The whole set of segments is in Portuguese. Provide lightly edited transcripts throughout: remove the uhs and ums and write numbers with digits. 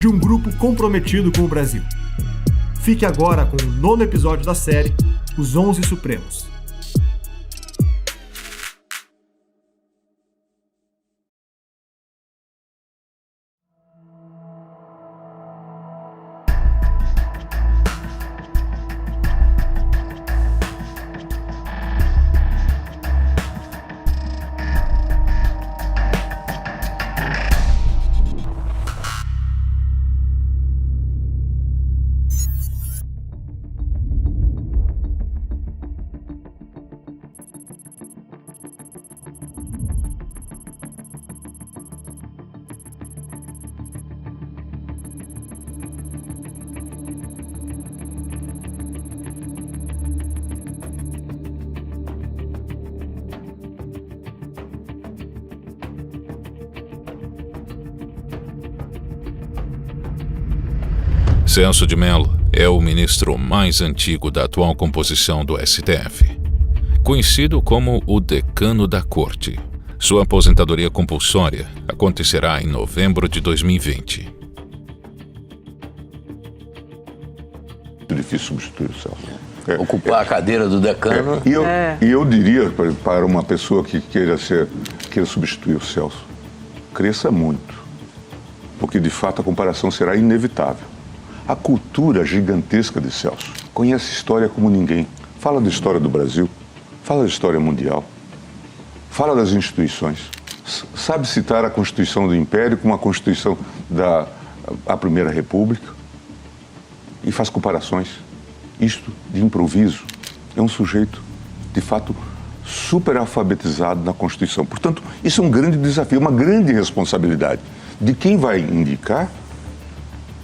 de um grupo comprometido com o Brasil. Fique agora com o 9º episódio da série Os 11 Supremos. Celso de Mello é o ministro mais antigo da atual composição do STF, conhecido como o decano da corte. Sua aposentadoria compulsória acontecerá em novembro de 2020. Muito difícil substituir o Celso. Ocupar a cadeira do decano. E eu diria para uma pessoa que queira substituir o Celso, cresça muito, porque de fato a comparação será inevitável. A cultura gigantesca de Celso conhece história como ninguém. Fala da história do Brasil, fala da história mundial, fala das instituições. Sabe citar a Constituição do Império com a Constituição da Primeira República e faz comparações. Isto de improviso. É um sujeito, de fato, super alfabetizado na Constituição. Portanto, isso é um grande desafio, uma grande responsabilidade de quem vai indicar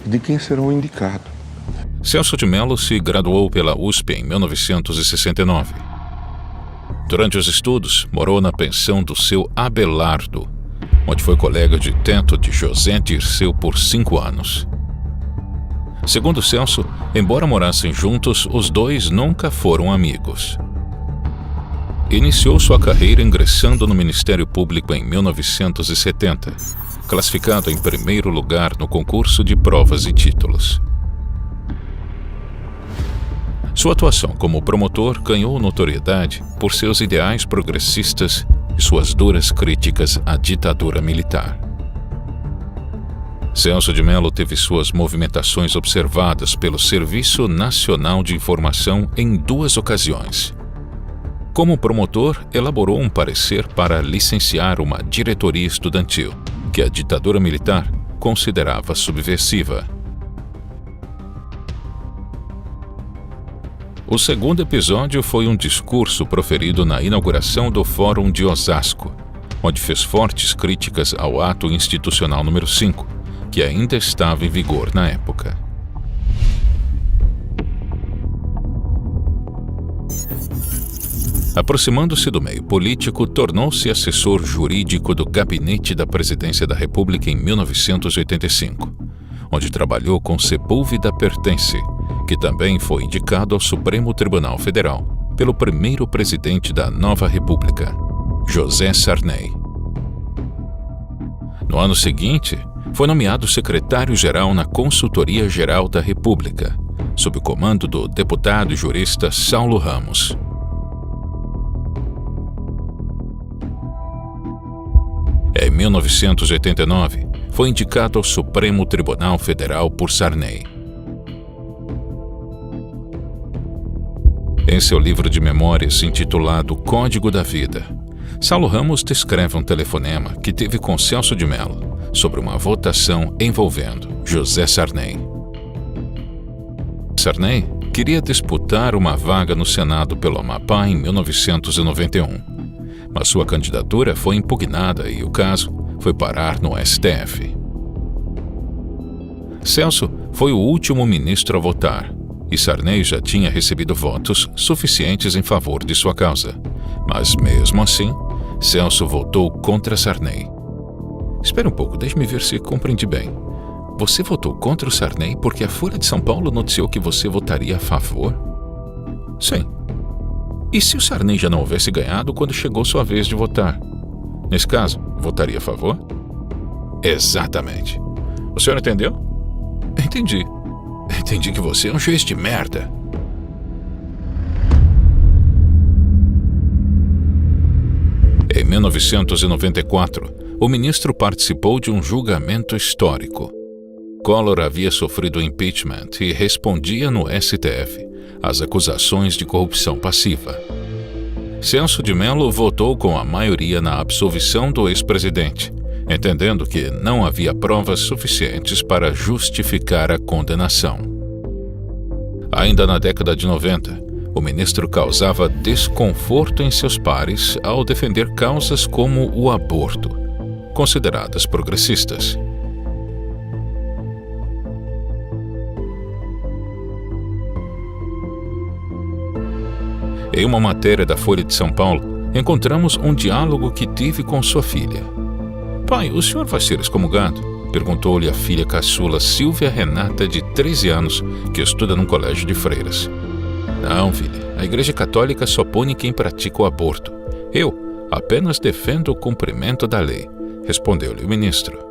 e de quem será o indicado. Celso de Mello se graduou pela USP em 1969. Durante os estudos, morou na pensão do seu Abelardo, onde foi colega de teto de José Dirceu por 5 anos. Segundo Celso, embora morassem juntos, os dois nunca foram amigos. Iniciou sua carreira ingressando no Ministério Público em 1970, classificado em primeiro lugar no concurso de provas e títulos. Sua atuação como promotor ganhou notoriedade por seus ideais progressistas e suas duras críticas à ditadura militar. Celso de Mello teve suas movimentações observadas pelo Serviço Nacional de Informação em 2 ocasiões. Como promotor, elaborou um parecer para licenciar uma diretoria estudantil, que a ditadura militar considerava subversiva. O segundo episódio foi um discurso proferido na inauguração do Fórum de Osasco, onde fez fortes críticas ao Ato Institucional número 5, que ainda estava em vigor na época. Aproximando-se do meio político, tornou-se assessor jurídico do Gabinete da Presidência da República em 1985, onde trabalhou com Sepúlveda Pertence, que também foi indicado ao Supremo Tribunal Federal pelo primeiro presidente da nova República, José Sarney. No ano seguinte, foi nomeado secretário-geral na Consultoria Geral da República, sob o comando do deputado e jurista Saulo Ramos. Em 1989, foi indicado ao Supremo Tribunal Federal por Sarney. Em seu livro de memórias intitulado Código da Vida, Saulo Ramos descreve um telefonema que teve com Celso de Mello sobre uma votação envolvendo José Sarney. Sarney queria disputar uma vaga no Senado pelo Amapá em 1991. Mas sua candidatura foi impugnada e o caso foi parar no STF. Celso foi o último ministro a votar, e Sarney já tinha recebido votos suficientes em favor de sua causa. Mas mesmo assim, Celso votou contra Sarney. Espere um pouco, deixe-me ver se compreendi bem. Você votou contra o Sarney porque a Folha de São Paulo noticiou que você votaria a favor? Sim. E se o Sarney já não houvesse ganhado quando chegou sua vez de votar? Nesse caso, votaria a favor? Exatamente. O senhor entendeu? Entendi que você é um juiz de merda. Em 1994, o ministro participou de um julgamento histórico. Collor havia sofrido impeachment e respondia no STF às acusações de corrupção passiva. Celso de Mello votou com a maioria na absolvição do ex-presidente, entendendo que não havia provas suficientes para justificar a condenação. Ainda na década de 90, o ministro causava desconforto em seus pares ao defender causas como o aborto, consideradas progressistas. Em uma matéria da Folha de São Paulo, encontramos um diálogo que tive com sua filha. "Pai, o senhor vai ser excomungado?" perguntou-lhe a filha caçula Silvia Renata, de 13 anos, que estuda num colégio de freiras. "Não, filha, a Igreja Católica só pune quem pratica o aborto. Eu apenas defendo o cumprimento da lei", respondeu-lhe o ministro.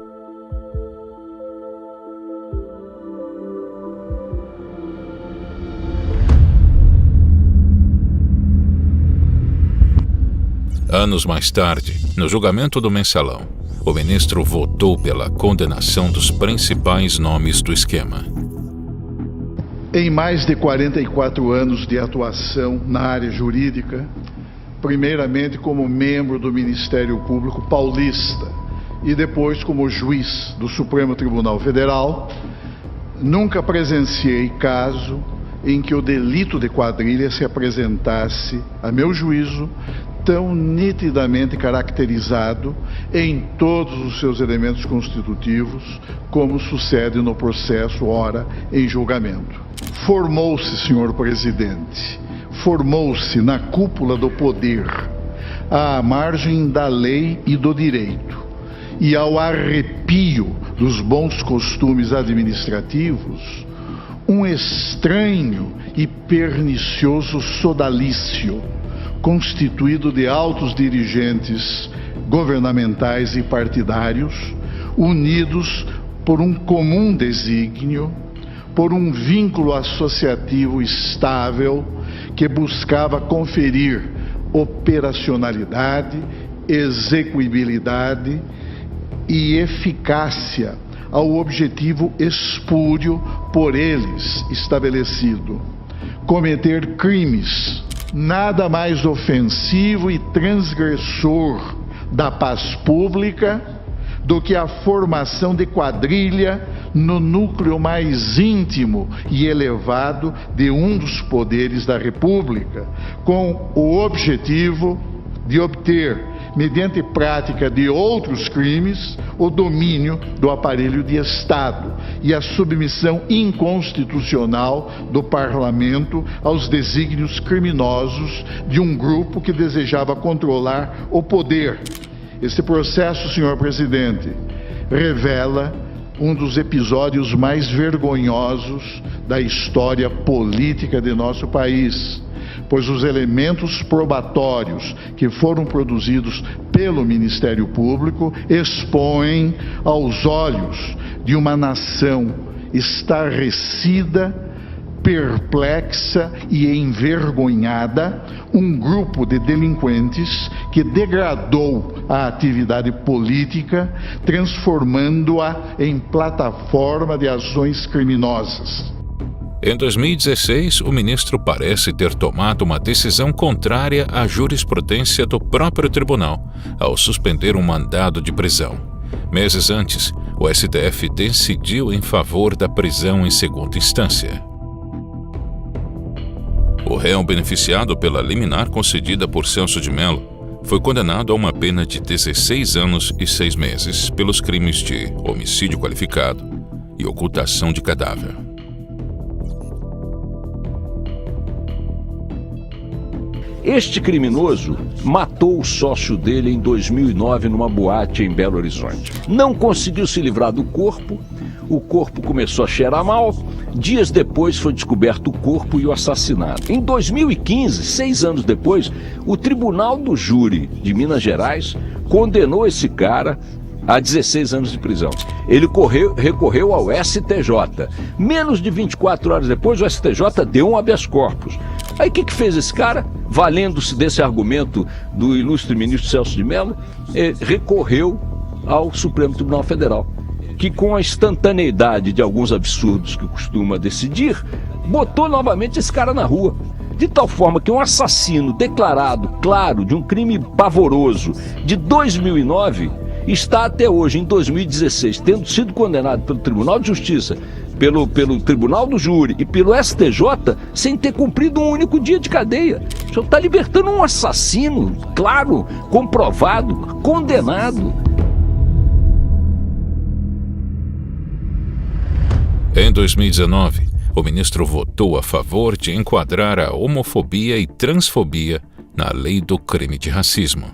Anos mais tarde, no julgamento do Mensalão, o ministro votou pela condenação dos principais nomes do esquema. Em mais de 44 anos de atuação na área jurídica, primeiramente como membro do Ministério Público Paulista e depois como juiz do Supremo Tribunal Federal, nunca presenciei caso em que o delito de quadrilha se apresentasse, a meu juízo, tão nitidamente caracterizado em todos os seus elementos constitutivos, como sucede no processo ora em julgamento. Formou-se, senhor presidente, formou-se na cúpula do poder, à margem da lei e do direito, e ao arrepio dos bons costumes administrativos, um estranho e pernicioso sodalício, constituído de altos dirigentes governamentais e partidários, unidos por um comum desígnio, por um vínculo associativo estável que buscava conferir operacionalidade, execuibilidade e eficácia ao objetivo espúrio por eles estabelecido: cometer crimes nada mais ofensivo e transgressor da paz pública do que a formação de quadrilha no núcleo mais íntimo e elevado de um dos poderes da República, com o objetivo de obter, mediante prática de outros crimes, o domínio do aparelho de Estado e a submissão inconstitucional do Parlamento aos desígnios criminosos de um grupo que desejava controlar o poder. Este processo, senhor presidente, revela um dos episódios mais vergonhosos da história política de nosso país, pois os elementos probatórios que foram produzidos pelo Ministério Público expõem aos olhos de uma nação estarrecida, perplexa e envergonhada um grupo de delinquentes que degradou a atividade política, transformando-a em plataforma de ações criminosas. Em 2016, o ministro parece ter tomado uma decisão contrária à jurisprudência do próprio tribunal, ao suspender um mandado de prisão. Meses antes, o STF decidiu em favor da prisão em segunda instância. O réu beneficiado pela liminar concedida por Celso de Mello foi condenado a uma pena de 16 anos e 6 meses pelos crimes de homicídio qualificado e ocultação de cadáver. Este criminoso matou o sócio dele em 2009 numa boate em Belo Horizonte. Não conseguiu se livrar do corpo, o corpo começou a cheirar mal, dias depois foi descoberto o corpo e o assassinato. Em 2015, 6 anos depois, o Tribunal do Júri de Minas Gerais condenou esse cara a 16 anos de prisão. Ele recorreu ao STJ. Menos de 24 horas depois, o STJ deu um habeas corpus. Aí o que fez esse cara? Valendo-se desse argumento do ilustre ministro Celso de Mello, recorreu ao Supremo Tribunal Federal, que com a instantaneidade de alguns absurdos que costuma decidir, botou novamente esse cara na rua. De tal forma que um assassino declarado, claro, de um crime pavoroso de 2009, está até hoje, em 2016, tendo sido condenado pelo Tribunal de Justiça, pelo Tribunal do Júri e pelo STJ, sem ter cumprido um único dia de cadeia. O senhor está libertando um assassino, claro, comprovado, condenado. Em 2019, o ministro votou a favor de enquadrar a homofobia e transfobia na lei do crime de racismo.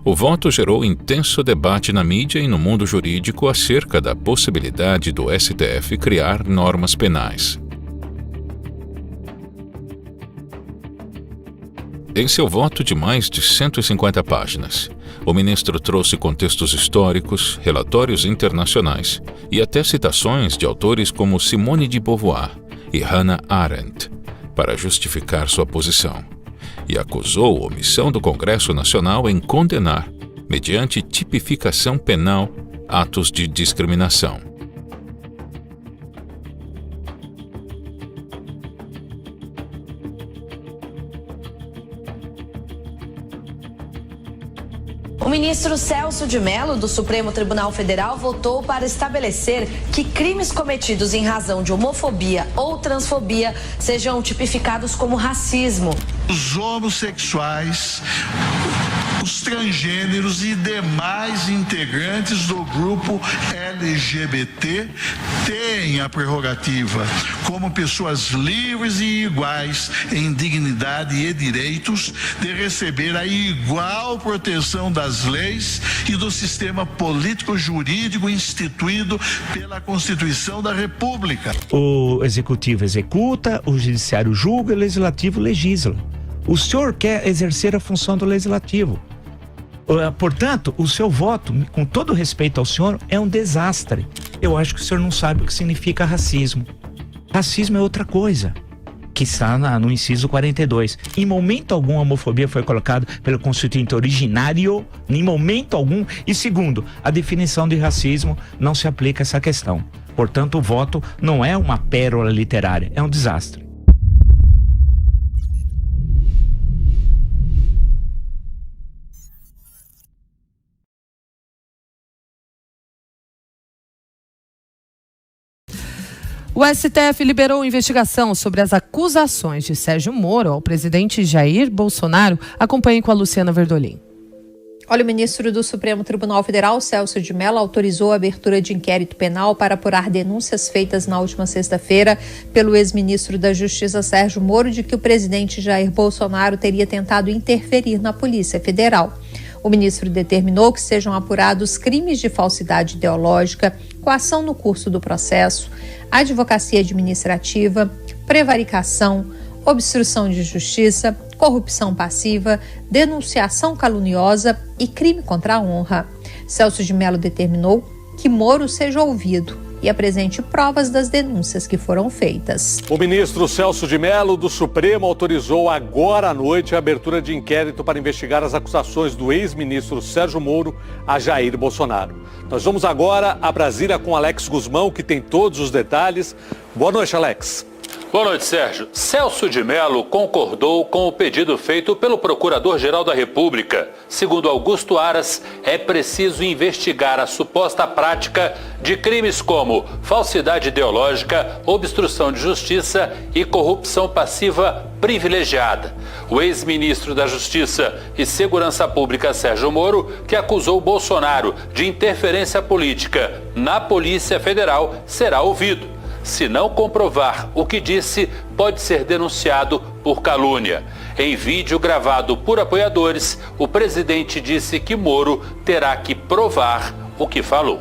O voto gerou intenso debate na mídia e no mundo jurídico acerca da possibilidade do STF criar normas penais. Em seu voto de mais de 150 páginas, o ministro trouxe contextos históricos, relatórios internacionais e até citações de autores como Simone de Beauvoir e Hannah Arendt para justificar sua posição, e acusou a omissão do Congresso Nacional em condenar, mediante tipificação penal, atos de discriminação. O ministro Celso de Mello, do Supremo Tribunal Federal, votou para estabelecer que crimes cometidos em razão de homofobia ou transfobia sejam tipificados como racismo. Os homossexuais, os transgêneros e demais integrantes do grupo LGBT têm a prerrogativa, como pessoas livres e iguais em dignidade e direitos, de receber a igual proteção das leis e do sistema político-jurídico instituído pela Constituição da República. O Executivo executa, o Judiciário julga, o Legislativo legisla. O senhor quer exercer a função do Legislativo. Portanto, o seu voto, com todo respeito ao senhor, é um desastre. Eu acho que o senhor não sabe o que significa racismo. Racismo é outra coisa, que está no inciso 42. Em momento algum a homofobia foi colocada pelo Constituinte originário, em momento algum. E segundo, a definição de racismo não se aplica a essa questão. Portanto, o voto não é uma pérola literária, é um desastre. O STF liberou investigação sobre as acusações de Sérgio Moro ao presidente Jair Bolsonaro. Acompanhe com a Luciana Verdolim. Olha, o ministro do Supremo Tribunal Federal, Celso de Mello, autorizou a abertura de inquérito penal para apurar denúncias feitas na última sexta-feira pelo ex-ministro da Justiça, Sérgio Moro, de que o presidente Jair Bolsonaro teria tentado interferir na Polícia Federal. O ministro determinou que sejam apurados crimes de falsidade ideológica, coação no curso do processo, advocacia administrativa, prevaricação, obstrução de justiça, corrupção passiva, denunciação caluniosa e crime contra a honra. Celso de Mello determinou que Moro seja ouvido e apresente provas das denúncias que foram feitas. O ministro Celso de Mello, do Supremo, autorizou agora à noite a abertura de inquérito para investigar as acusações do ex-ministro Sérgio Moro a Jair Bolsonaro. Nós vamos agora a Brasília com Alex Guzmão, que tem todos os detalhes. Boa noite, Alex. Boa noite, Sérgio. Celso de Mello concordou com o pedido feito pelo Procurador-Geral da República. Segundo Augusto Aras, é preciso investigar a suposta prática de crimes como falsidade ideológica, obstrução de justiça e corrupção passiva privilegiada. O ex-ministro da Justiça e Segurança Pública, Sérgio Moro, que acusou Bolsonaro de interferência política na Polícia Federal, será ouvido. Se não comprovar o que disse, pode ser denunciado por calúnia. Em vídeo gravado por apoiadores, o presidente disse que Moro terá que provar o que falou.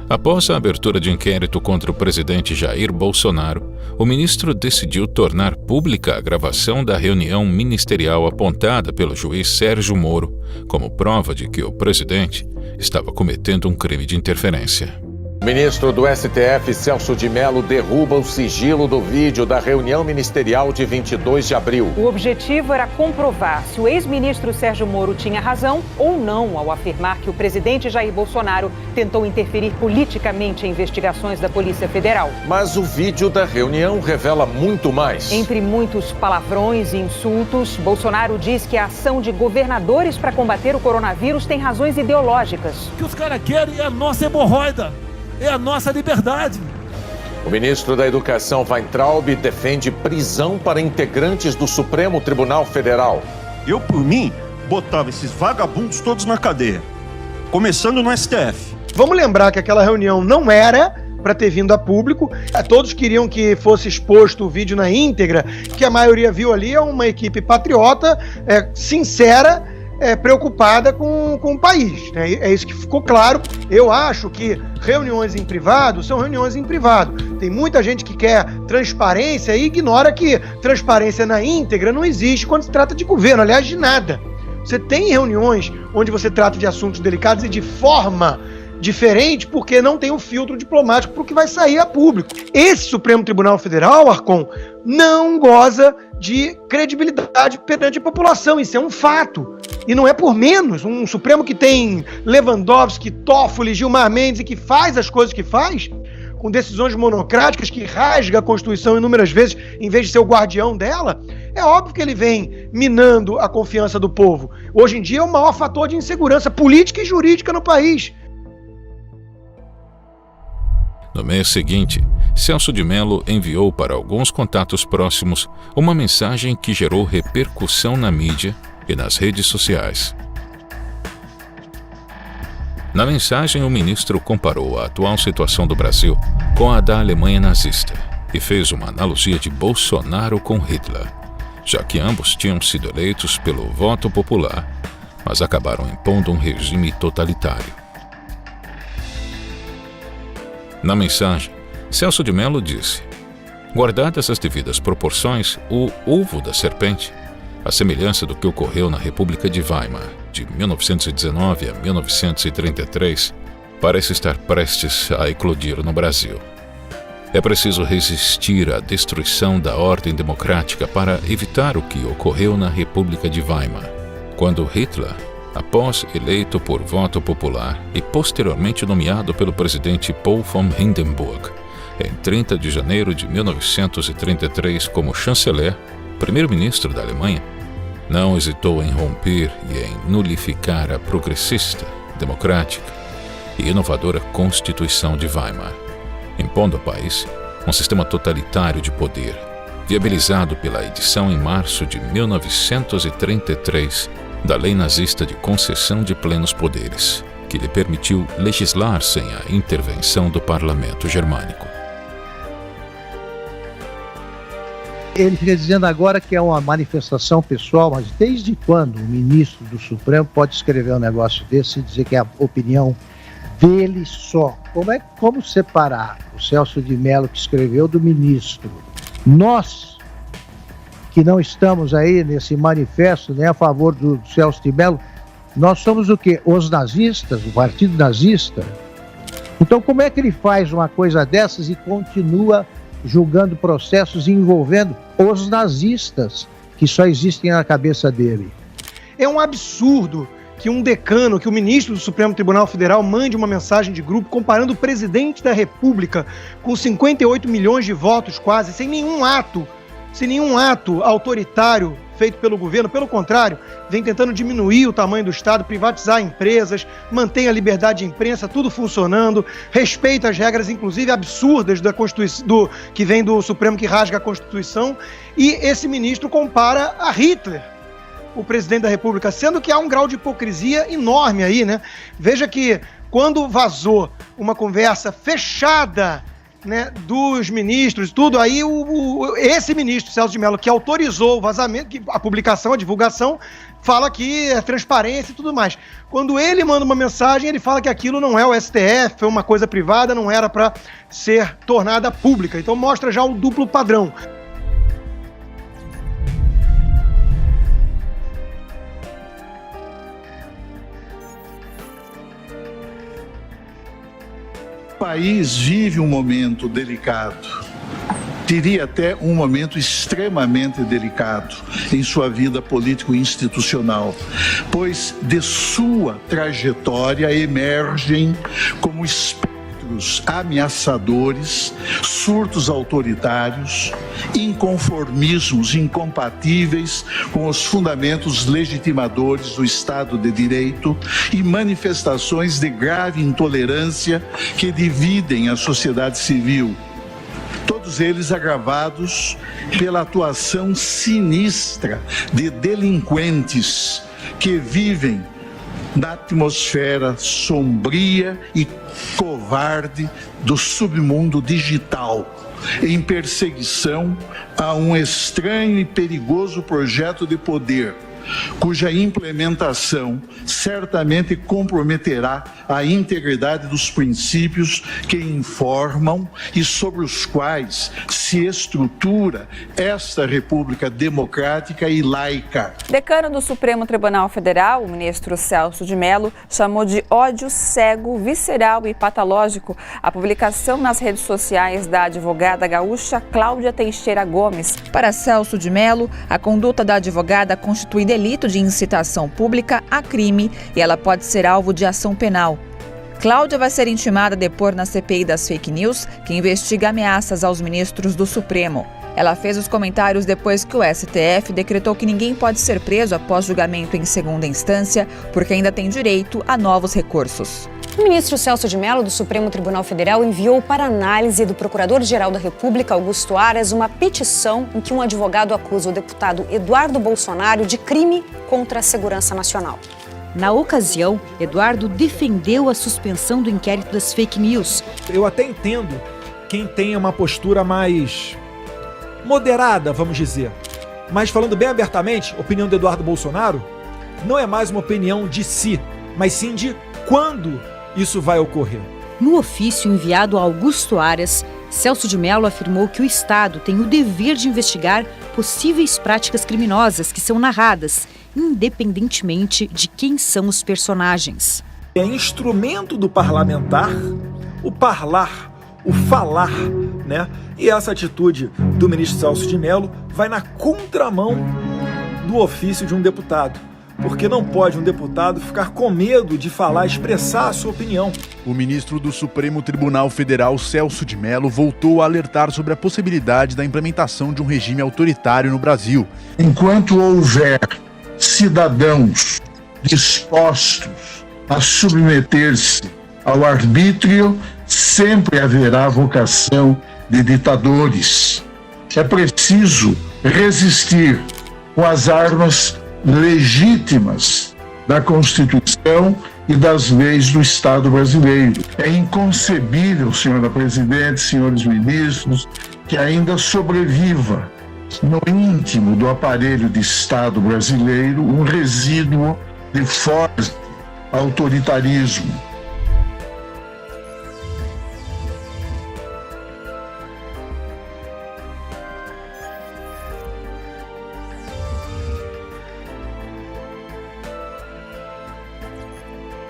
Após a abertura de inquérito contra o presidente Jair Bolsonaro, o ministro decidiu tornar pública a gravação da reunião ministerial apontada pelo juiz Sérgio Moro como prova de que o presidente estava cometendo um crime de interferência. O ministro do STF, Celso de Mello, derruba o sigilo do vídeo da reunião ministerial de 22 de abril. O objetivo era comprovar se o ex-ministro Sérgio Moro tinha razão ou não ao afirmar que o presidente Jair Bolsonaro tentou interferir politicamente em investigações da Polícia Federal. Mas o vídeo da reunião revela muito mais. Entre muitos palavrões e insultos, Bolsonaro diz que a ação de governadores para combater o coronavírus tem razões ideológicas. O que os caras querem é a nossa hemorroida. É a nossa liberdade. O ministro da Educação, Weintraub, defende prisão para integrantes do Supremo Tribunal Federal. Eu, por mim, botava esses vagabundos todos na cadeia, começando no STF. Vamos lembrar que aquela reunião não era para ter vindo a público. Todos queriam que fosse exposto o vídeo na íntegra, que a maioria viu ali é uma equipe patriota, sincera, preocupada com o país. É isso que ficou claro. Eu acho que reuniões em privado são reuniões em privado. Tem muita gente que quer transparência e ignora que transparência na íntegra não existe quando se trata de governo, aliás, de nada. Você tem reuniões onde você trata de assuntos delicados e de forma diferente porque não tem um filtro diplomático para o que vai sair a público. Esse Supremo Tribunal Federal, Arcon, não goza de credibilidade perante a população. Isso é um fato. E não é por menos. Um Supremo que tem Lewandowski, Toffoli, Gilmar Mendes e que faz as coisas que faz, com decisões monocráticas, que rasga a Constituição inúmeras vezes em vez de ser o guardião dela, é óbvio que ele vem minando a confiança do povo. Hoje em dia é o maior fator de insegurança política e jurídica no país. No mês seguinte, Celso de Mello enviou para alguns contatos próximos uma mensagem que gerou repercussão na mídia e nas redes sociais. Na mensagem, o ministro comparou a atual situação do Brasil com a da Alemanha nazista e fez uma analogia de Bolsonaro com Hitler, já que ambos tinham sido eleitos pelo voto popular, mas acabaram impondo um regime totalitário. Na mensagem, Celso de Mello disse: guardadas as devidas proporções, o ovo da serpente, a semelhança do que ocorreu na República de Weimar, de 1919 a 1933, parece estar prestes a eclodir no Brasil. É preciso resistir à destruição da ordem democrática para evitar o que ocorreu na República de Weimar, quando Hitler, após eleito por voto popular e posteriormente nomeado pelo presidente Paul von Hindenburg, em 30 de janeiro de 1933 como chanceler, primeiro-ministro da Alemanha, não hesitou em romper e em nulificar a progressista, democrática e inovadora Constituição de Weimar, impondo ao país um sistema totalitário de poder, viabilizado pela edição em março de 1933 da lei nazista de concessão de plenos poderes, que lhe permitiu legislar sem a intervenção do parlamento germânico. Ele fica dizendo agora que é uma manifestação pessoal, mas desde quando o ministro do Supremo pode escrever um negócio desse e dizer que é a opinião dele só? Como separar o Celso de Mello que escreveu do ministro? Nós, que não estamos aí nesse manifesto nem a favor do Celso de Mello, nós somos o quê? Os nazistas, o partido nazista. Então como é que ele faz uma coisa dessas e continua julgando processos envolvendo os nazistas que só existem na cabeça dele? É um absurdo que um decano, que o ministro do Supremo Tribunal Federal mande uma mensagem de grupo comparando o presidente da República com 58 milhões de votos quase, sem nenhum ato autoritário feito pelo governo. Pelo contrário, vem tentando diminuir o tamanho do Estado, privatizar empresas, mantém a liberdade de imprensa, tudo funcionando, respeita as regras, inclusive absurdas da Constituição, que vem do Supremo, que rasga a Constituição, e esse ministro compara a Hitler, o presidente da República, sendo que há um grau de hipocrisia enorme aí, né? Veja que quando vazou uma conversa fechada né, dos ministros, tudo, aí esse ministro, Celso de Mello, que autorizou o vazamento, a publicação, a divulgação, fala que é transparência e tudo mais. Quando ele manda uma mensagem, ele fala que aquilo não é o STF, é uma coisa privada, não era para ser tornada pública. Então mostra já o duplo padrão. O país vive um momento delicado, diria até um momento extremamente delicado em sua vida político-institucional, pois de sua trajetória emergem como espectros ameaçadores, surtos autoritários, inconformismos incompatíveis com os fundamentos legitimadores do Estado de Direito e manifestações de grave intolerância que dividem a sociedade civil. Todos eles agravados pela atuação sinistra de delinquentes que vivem na atmosfera sombria e covarde do submundo digital, em perseguição a um estranho e perigoso projeto de poder, cuja implementação certamente comprometerá a integridade dos princípios que informam e sobre os quais se estrutura esta República democrática e laica. Decano do Supremo Tribunal Federal, o ministro Celso de Mello, chamou de ódio cego, visceral e patológico a publicação nas redes sociais da advogada gaúcha Cláudia Teixeira Gomes. Para Celso de Mello, a conduta da advogada constitui delito de incitação pública a crime e ela pode ser alvo de ação penal. Cláudia vai ser intimada a depor na CPI das fake news, que investiga ameaças aos ministros do Supremo. Ela fez os comentários depois que o STF decretou que ninguém pode ser preso após julgamento em segunda instância, porque ainda tem direito a novos recursos. O ministro Celso de Mello, do Supremo Tribunal Federal, enviou para análise do Procurador-Geral da República, Augusto Aras, uma petição em que um advogado acusa o deputado Eduardo Bolsonaro de crime contra a segurança nacional. Na ocasião, Eduardo defendeu a suspensão do inquérito das fake news. Eu até entendo quem tenha uma postura mais moderada, vamos dizer. Mas falando bem abertamente, a opinião do Eduardo Bolsonaro não é mais uma opinião de si, mas sim de quando isso vai ocorrer. No ofício enviado a Augusto Aras, Celso de Mello afirmou que o Estado tem o dever de investigar possíveis práticas criminosas que são narradas, independentemente de quem são os personagens. É instrumento do parlamentar o parlar, o falar, né? E essa atitude do ministro Celso de Mello vai na contramão do ofício de um deputado. Porque não pode um deputado ficar com medo de falar, expressar a sua opinião. O ministro do Supremo Tribunal Federal, Celso de Mello, voltou a alertar sobre a possibilidade da implementação de um regime autoritário no Brasil. Enquanto houver cidadãos dispostos a submeter-se ao arbítrio, sempre haverá vocação de ditadores. É preciso resistir com as armas legítimas da Constituição e das leis do Estado brasileiro. É inconcebível, senhora presidente, senhores ministros, que ainda sobreviva no íntimo do aparelho de Estado brasileiro um resíduo de forte autoritarismo.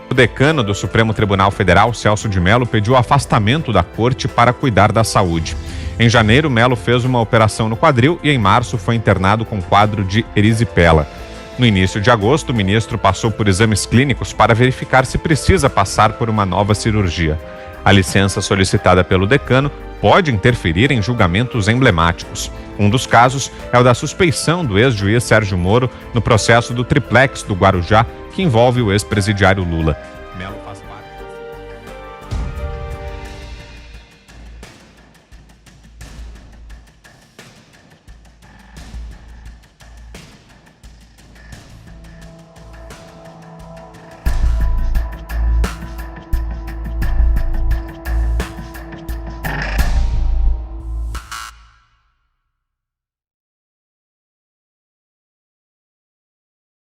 O decano do Supremo Tribunal Federal, Celso de Mello, pediu o afastamento da corte para cuidar da saúde. Em janeiro, Mello fez uma operação no quadril e em março foi internado com quadro de erisipela. No início de agosto, o ministro passou por exames clínicos para verificar se precisa passar por uma nova cirurgia. A licença solicitada pelo decano pode interferir em julgamentos emblemáticos. Um dos casos é o da suspeição do ex-juiz Sérgio Moro no processo do triplex do Guarujá, que envolve o ex-presidiário Lula.